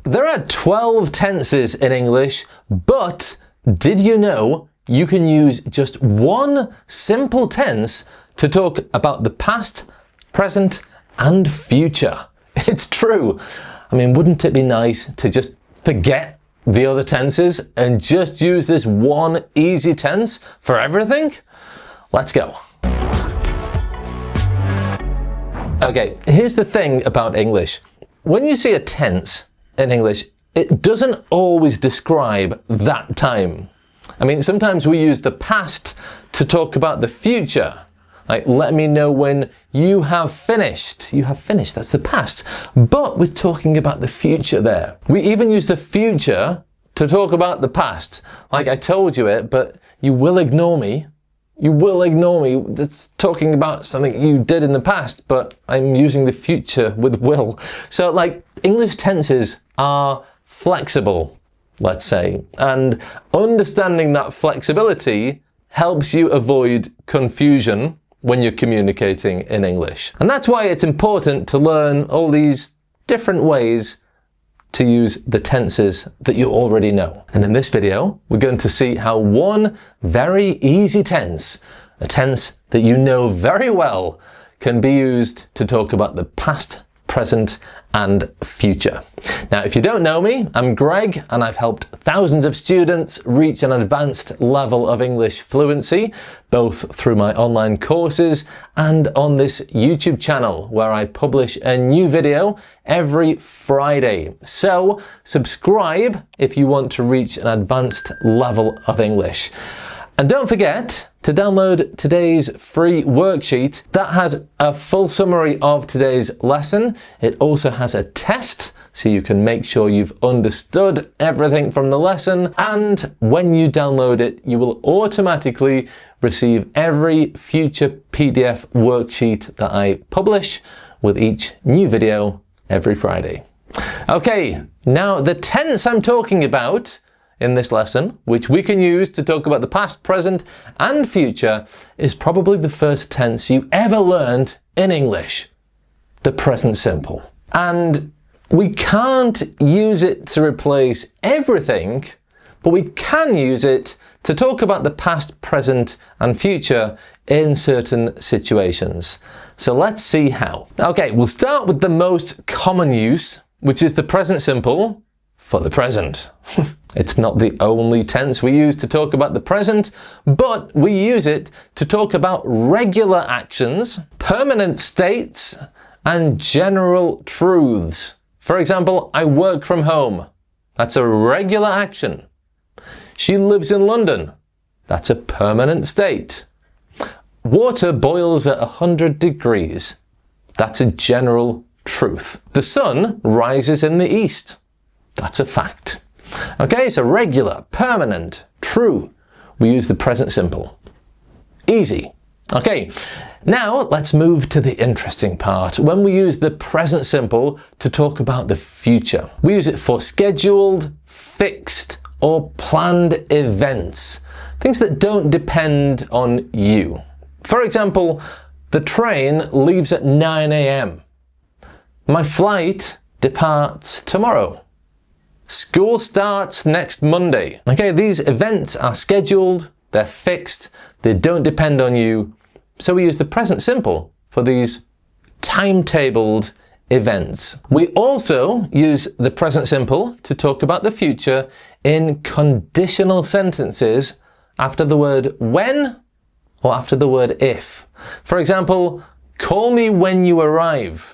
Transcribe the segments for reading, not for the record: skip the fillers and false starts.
There are 12 tenses in English, but did you know you can use just one simple tense to talk about the past, present, and future? It's true. I mean, wouldn't it be nice to just forget the other tenses and just use this one easy tense for everything? Let's go. Okay, here's the thing about English. When you see a tense in English, it doesn't always describe that time. I mean, sometimes we use the past to talk about the future. Like, let me know when you have finished. You have finished, that's the past. But we're talking about the future there. We even use the future to talk about the past. Like, I told you it, but you will ignore me. You will ignore me. That's talking about something you did in the past, but I'm using the future with will. So, like, English tenses are flexible, let's say. And understanding that flexibility helps you avoid confusion when you're communicating in English. And that's why it's important to learn all these different ways to use the tenses that you already know. And in this video, we're going to see how one very easy tense, a tense that you know very well, can be used to talk about the past, present, and future. Now, if you don't know me, I'm Greg, and I've helped thousands of students reach an advanced level of English fluency, both through my online courses and on this YouTube channel, where I publish a new video every Friday. So, subscribe if you want to reach an advanced level of English. And don't forget to download today's free worksheet that has a full summary of today's lesson. It also has a test so you can make sure you've understood everything from the lesson. And when you download it, you will automatically receive every future PDF worksheet that I publish with each new video every Friday. Okay, now the tense I'm talking about in this lesson, which we can use to talk about the past, present, and future, is probably the first tense you ever learned in English, the present simple. And we can't use it to replace everything, but we can use it to talk about the past, present, and future in certain situations. So let's see how. Okay, we'll start with the most common use, which is the present simple for the present. It's not the only tense we use to talk about the present, but we use it to talk about regular actions, permanent states, and general truths. For example, I work from home. That's a regular action. She lives in London. That's a permanent state. Water boils at 100 degrees. That's a general truth. The sun rises in the east. That's a fact. Okay, so regular, permanent, true. We use the present simple. Easy. Okay, now let's move to the interesting part. When we use the present simple to talk about the future, we use it for scheduled, fixed, or planned events. Things that don't depend on you. For example, the train leaves at 9 a.m. My flight departs tomorrow. School starts next Monday. Okay, these events are scheduled, they're fixed, they don't depend on you. So we use the present simple for these timetabled events. We also use the present simple to talk about the future in conditional sentences after the word when or after the word if. For example, call me when you arrive.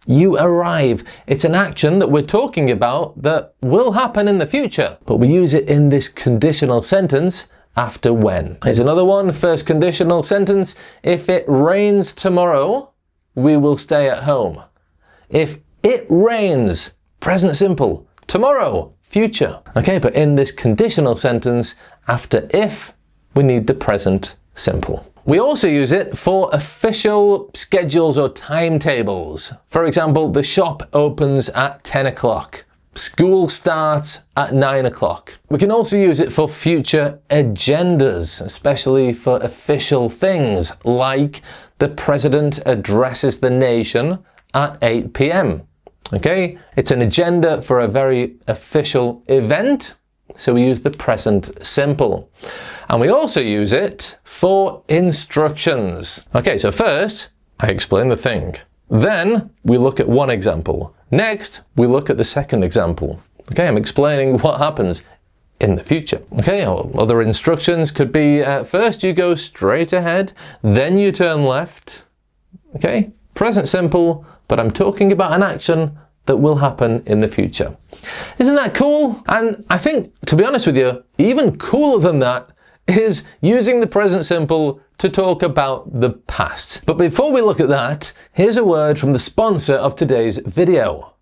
You arrive. It's an action that we're talking about that will happen in the future, but we use it in this conditional sentence after when. Here's another one, first conditional sentence. If it rains tomorrow, we will stay at home. If it rains, present simple. Tomorrow, future. Okay, but in this conditional sentence, after if, we need the present simple. We also use it for official schedules or timetables. For example, the shop opens at 10 o'clock. School starts at 9 o'clock. We can also use it for future agendas, especially for official things, like the president addresses the nation at 8 p.m. Okay, it's an agenda for a very official event, so we use the present simple. And we also use it for instructions. Okay, so first, I explain the thing. Then we look at one example. Next, we look at the second example. Okay, I'm explaining what happens in the future. Okay, other instructions could be, first you go straight ahead, then you turn left. Okay, present simple, but I'm talking about an action that will happen in the future. Isn't that cool? And I think, to be honest with you, even cooler than that is using the present simple to talk about the past. But before we look at that, here's a word from the sponsor of today's video.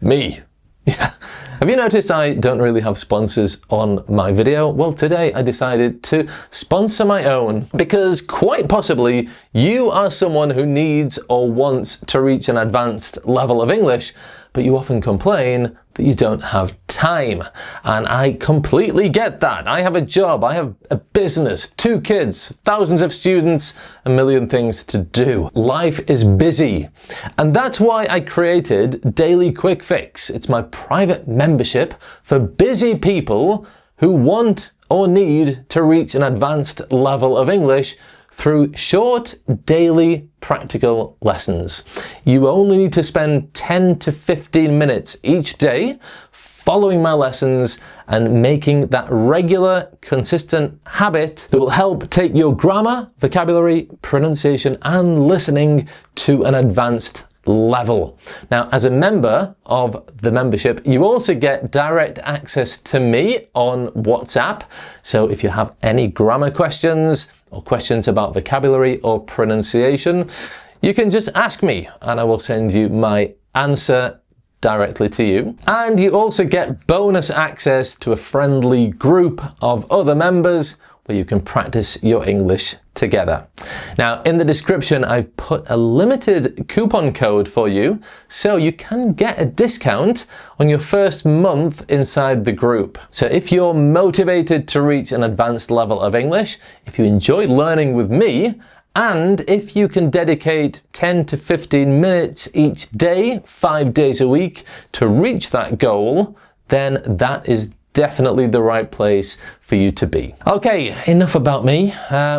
Me. Yeah. Have you noticed I don't really have sponsors on my video? Well, today I decided to sponsor my own because quite possibly you are someone who needs or wants to reach an advanced level of English, but you often complain that you don't have time. And I completely get that. I have a job, I have a business, 2 kids, thousands of students, a million things to do. Life is busy. And that's why I created Daily Quick Fix. It's my private membership for busy people who want or need to reach an advanced level of English through short daily practical lessons. You only need to spend 10 to 15 minutes each day following my lessons and making that regular, consistent habit that will help take your grammar, vocabulary, pronunciation, and listening to an advanced level. Now, as a member of the membership, you also get direct access to me on WhatsApp. So if you have any grammar questions or questions about vocabulary or pronunciation, you can just ask me and I will send you my answer directly to you. And you also get bonus access to a friendly group of other members where you can practice your English together. Now, in the description, I've put a limited coupon code for you, so you can get a discount on your first month inside the group. So if you're motivated to reach an advanced level of English, if you enjoy learning with me, and if you can dedicate 10 to 15 minutes each day, 5 days a week, to reach that goal, then that is definitely the right place for you to be. Okay, enough about me.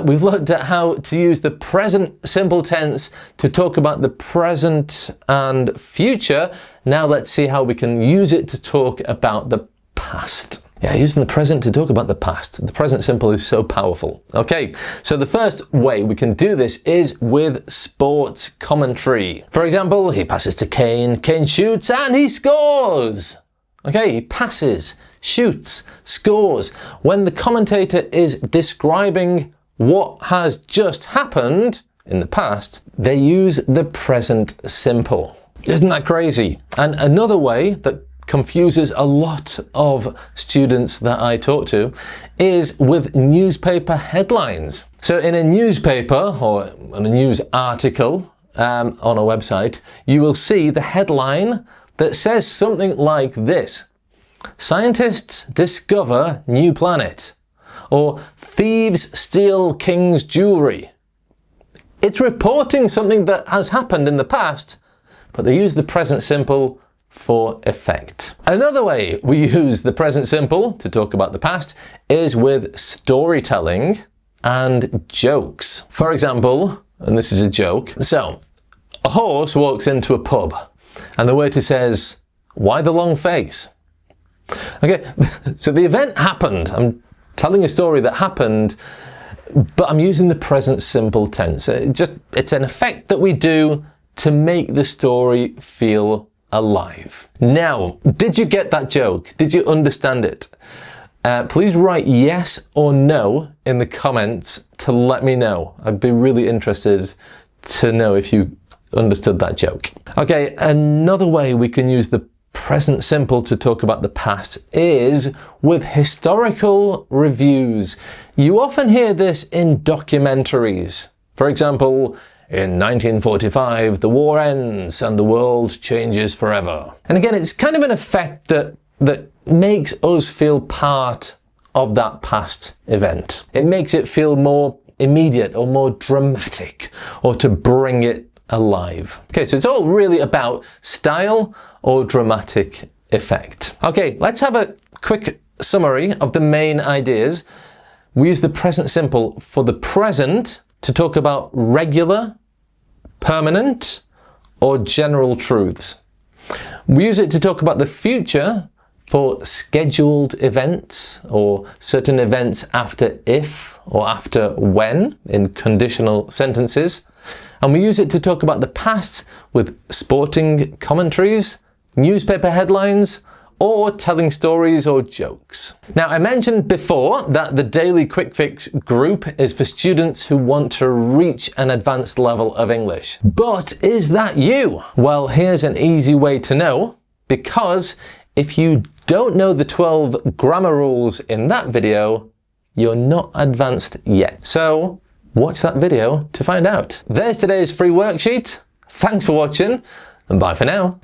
We've looked at how to use the present simple tense to talk about the present and future. Now let's see how we can use it to talk about the past. Yeah, using the present to talk about the past. The present simple is so powerful. Okay, so the first way we can do this is with sports commentary. For example, he passes to Kane, Kane shoots and he scores. Okay, he passes, shoots, scores. When the commentator is describing what has just happened in the past, they use the present simple. Isn't that crazy? And another way that confuses a lot of students that I talk to is with newspaper headlines. So in a newspaper or in a news article on a website, you will see the headline that says something like this: scientists discover new planet, or thieves steal king's jewelry. It's reporting something that has happened in the past, but they use the present simple for effect. Another way we use the present simple to talk about the past is with storytelling and jokes. For example, and this is a joke, so a horse walks into a pub and the waiter says, "Why the long face?" Okay, so the event happened. I'm telling a story that happened, but I'm using the present simple tense. It's an effect that we do to make the story feel alive. Now, did you get that joke? Did you understand it? Please write yes or no in the comments to let me know. I'd be really interested to know if you understood that joke. Okay, another way we can use the present simple to talk about the past is with historical reviews. You often hear this in documentaries. For example, in 1945, the war ends and the world changes forever. And again, it's kind of an effect that makes us feel part of that past event. It makes it feel more immediate or more dramatic, or to bring it alive. Okay, so it's all really about style or dramatic effect. Okay, let's have a quick summary of the main ideas. We use the present simple for the present to talk about regular, permanent, or general truths. We use it to talk about the future for scheduled events or certain events after if or after when in conditional sentences. And we use it to talk about the past with sporting commentaries, newspaper headlines, or telling stories or jokes. Now, I mentioned before that the Daily Quick Fix group is for students who want to reach an advanced level of English. But is that you? Well, here's an easy way to know, because if you don't know the 12 grammar rules in that video, you're not advanced yet. So watch that video to find out. There's today's free worksheet. Thanks for watching, and bye for now.